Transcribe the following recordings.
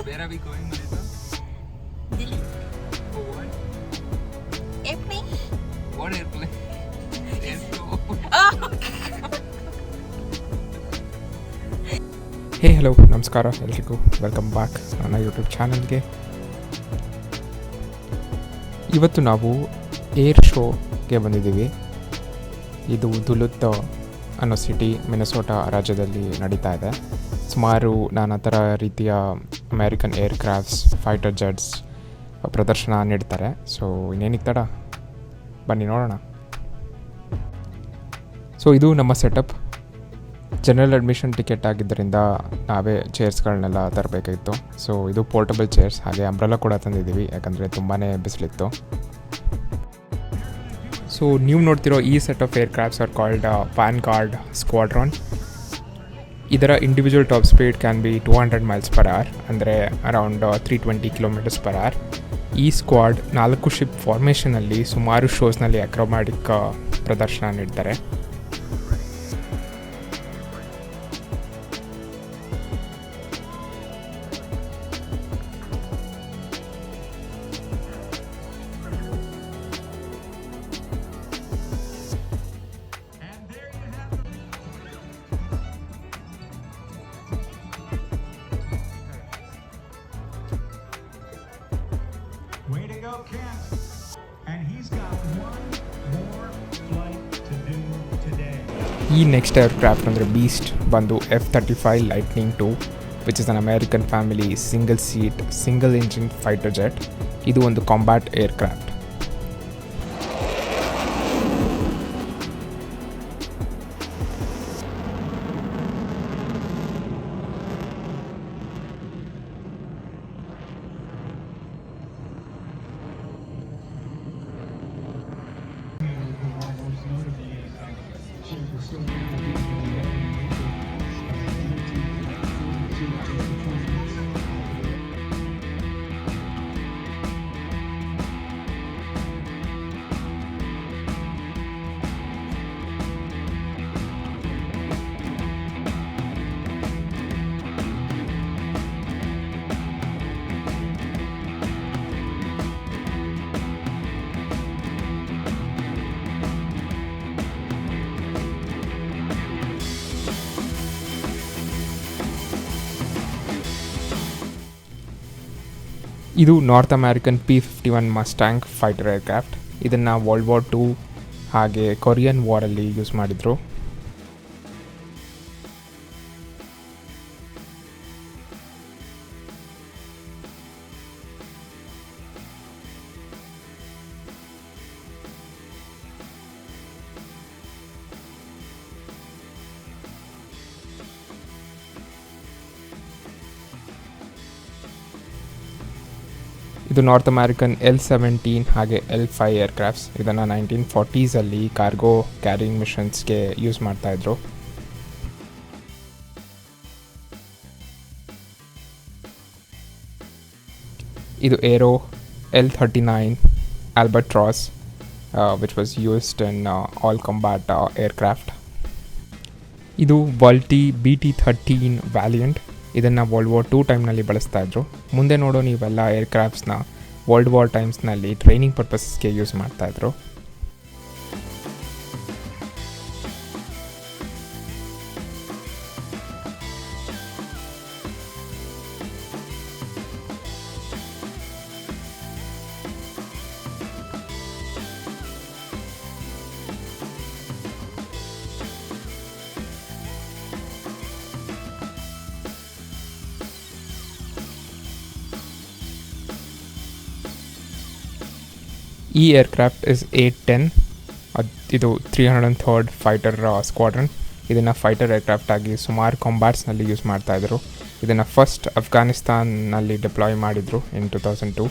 Where are we going, Marisa? Duluth. For what? Airplane? What airplane? Airflow. Oh! Hey hello ನಮಸ್ಕಾರ ಎಲ್ರಿಗೂ welcome back ನನ್ನ YouTube ಚಾನಲ್ಗೆ. ಇವತ್ತು ನಾವು ಏರ್ ಶೋಗೆ ಬಂದಿದ್ದೀವಿ. ಇದು ದುಲುತ್ ಅನ್ನೋ ಸಿಟಿ ಮಿನೆಸೋಟಾ ರಾಜ್ಯದಲ್ಲಿ ನಡೀತಾ ಇದೆ. ಸುಮಾರು ನಾನಾ ಥರ ರೀತಿಯ ಅಮೇರಿಕನ್ ಏರ್ಕ್ರಾಫ್ಟ್ಸ್, ಫೈಟರ್ ಜೆಟ್ಸ್ ಪ್ರದರ್ಶನ ನೀಡ್ತಾರೆ. ಸೊ ಇನ್ನೇನಿಗೆ ತಡ, ಬನ್ನಿ ನೋಡೋಣ. ಸೊ ಇದು ನಮ್ಮ ಸೆಟಪ್. ಜನರಲ್ ಅಡ್ಮಿಷನ್ ಟಿಕೆಟ್ ಆಗಿದ್ದರಿಂದ ನಾವೇ ಚೇರ್ಸ್ಗಳನ್ನೆಲ್ಲ ತರಬೇಕಾಗಿತ್ತು. ಸೊ ಇದು ಪೋರ್ಟಬಲ್ ಚೇರ್ಸ್, ಹಾಗೆ ಅಂಬ್ರೆಲ್ಲ ಕೂಡ ತಂದಿದ್ದೀವಿ ಯಾಕಂದರೆ ತುಂಬಾ ಬಿಸಿಲಿತ್ತು. ಸೊ ನೀವು ನೋಡ್ತಿರೋ ಈ set of aircrafts are called Vanguard squadron. ಇದರ individual top speed can be 200 miles per hour, ಅಂದರೆ ಅರೌಂಡ್ 320 kilometers per hour. ಈ ಸ್ಕ್ವಾಡ್ 4 ಶಿಪ್ ಫಾರ್ಮೇಷನಲ್ಲಿ ಸುಮಾರು ಶೋಸ್ನಲ್ಲಿ ಅಕ್ರೋಮ್ಯಾಟಿಕ್ ಪ್ರದರ್ಶನ ನೀಡ್ತಾರೆ. Way to go, Ken. And he's got one more flight to do today. ಈ next aircraft ಅಂದರೆ ಬೀಸ್ಟ್ ಬಂದು F-35 lightning 2, which is an American family single seat single engine fighter jet. ಇದು ಒಂದು ಕಾಂಬ್ಯಾಟ್ ಏರ್ಕ್ರಾಫ್ಟ್. ಇದು north American P-51 Mustang fighter aircraft. ಇದನ್ನು world war 2 ಹಾಗೆ Korean ವಾರಲ್ಲಿ use ಮಾಡಿದರು. ಇದು ನಾರ್ತ್ ಅಮೇರಿಕನ್ L-17 ಹಾಗೆ L-5 ಏರ್ಕ್ರಾಫ್ಟ್ಸ್. ಇದನ್ನು 1940s ಕಾರ್ಗೋ ಕ್ಯಾರಿಂಗ್ ಮಿಷನ್ಸ್ಗೆ ಯೂಸ್ ಮಾಡ್ತಾಯಿದ್ರು. ಇದು aero L-39 Albatross, which was used in all combat aircraft. ಇದು ವಾಲ್ಟಿ BT-13 ವ್ಯಾಲಿಯಂಟ್. ಇದನ್ನು ವರ್ಲ್ಡ್ ವಾರ್ 2 ಟೈಮ್ನಲ್ಲಿ ಬಳಸ್ತಾಯಿದ್ರು. ಮುಂದೆ ನೋಡೋ ನೀವೆಲ್ಲ ಏರ್ಕ್ರಾಫ್ಟ್ಸ್ನ ವರ್ಲ್ಡ್ ವಾರ್ ಟೈಮ್ಸ್ನಲ್ಲಿ ಟ್ರೈನಿಂಗ್ ಪರ್ಪಸ್ಗೆ ಯೂಸ್ ಮಾಡ್ತಾಯಿದ್ರು. ಈ ಏರ್ಕ್ರಾಫ್ಟ್ ಇಸ್ 810. ಇದು 303rd ಫೈಟರ್ ಸ್ಕ್ವಾಡ್ರನ್. ಇದನ್ನು ಫೈಟರ್ ಏರ್ಕ್ರಾಫ್ಟ್ ಆಗಿ ಸುಮಾರು ಕಾಂಬ್ಯಾಟ್ಸ್ನಲ್ಲಿ ಯೂಸ್ ಮಾಡ್ತಾಯಿದ್ರು. ಇದನ್ನು ಫಸ್ಟ್ ಅಫ್ಘಾನಿಸ್ತಾನ್ನಲ್ಲಿ ಡಿಪ್ಲಾಯ್ ಮಾಡಿದರು ಇನ್ 2002.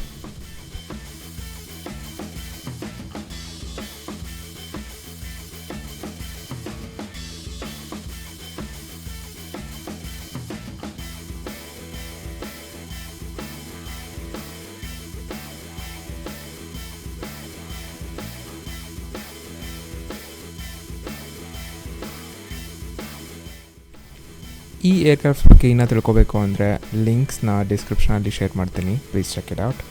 ಈ ಏರ್ಕ್ರಾಫ್ಟ್ ಬಗ್ಗೆ ಇನ್ನೂ ತಿಳ್ಕೊಬೇಕು ಅಂದರೆ ಲಿಂಕ್ಸ್ನ ಡಿಸ್ಕ್ರಿಪ್ಷನಲ್ಲಿ ಶೇರ್ ಮಾಡ್ತೀನಿ, ಪ್ಲೀಸ್ ಚೆಕ್ ಇಟ್ ಔಟ್.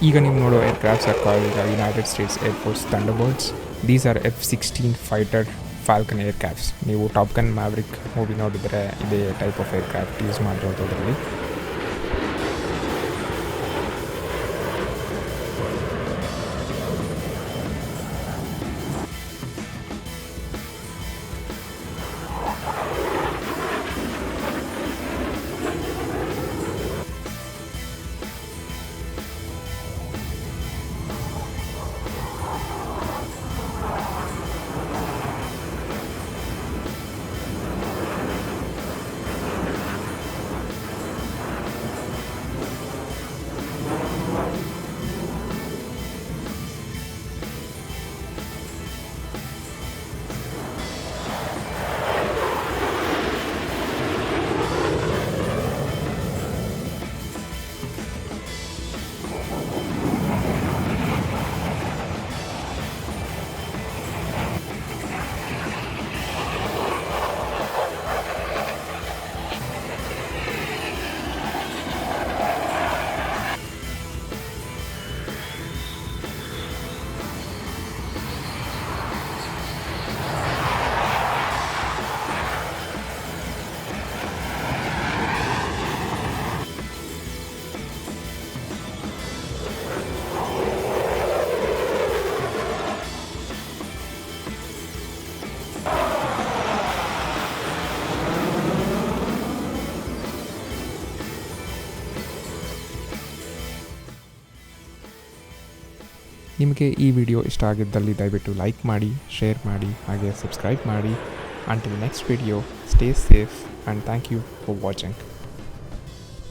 ಈಗ ನೀವು ನೋಡೋ aircrafts are called United States Air Force Thunderbirds. These are F-16 fighter Falcon aircrafts. ನೀವು ಟಾಪ್ ಗನ್ ಮ್ಯಾವ್ರಿಕ್ ಮೂವಿ ನೋಡಿದರೆ ಇದೇ ಟೈಪ್ ಆಫ್ ಏರ್ಕ್ರಾಫ್ಟ್ ಯೂಸ್ ಮಾಡಿರೋದ್ರಲ್ಲಿ. ನಿಮಗೆ ಈ ವಿಡಿಯೋ ಇಷ್ಟ ಆಗಿದ್ದಲ್ಲಿ ದಯವಿಟ್ಟು ಲೈಕ್ ಮಾಡಿ, ಶೇರ್ ಮಾಡಿ, ಹಾಗೆ ಸಬ್ಸ್ಕ್ರೈಬ್ ಮಾಡಿ. Until next video, stay safe and thank you for watching.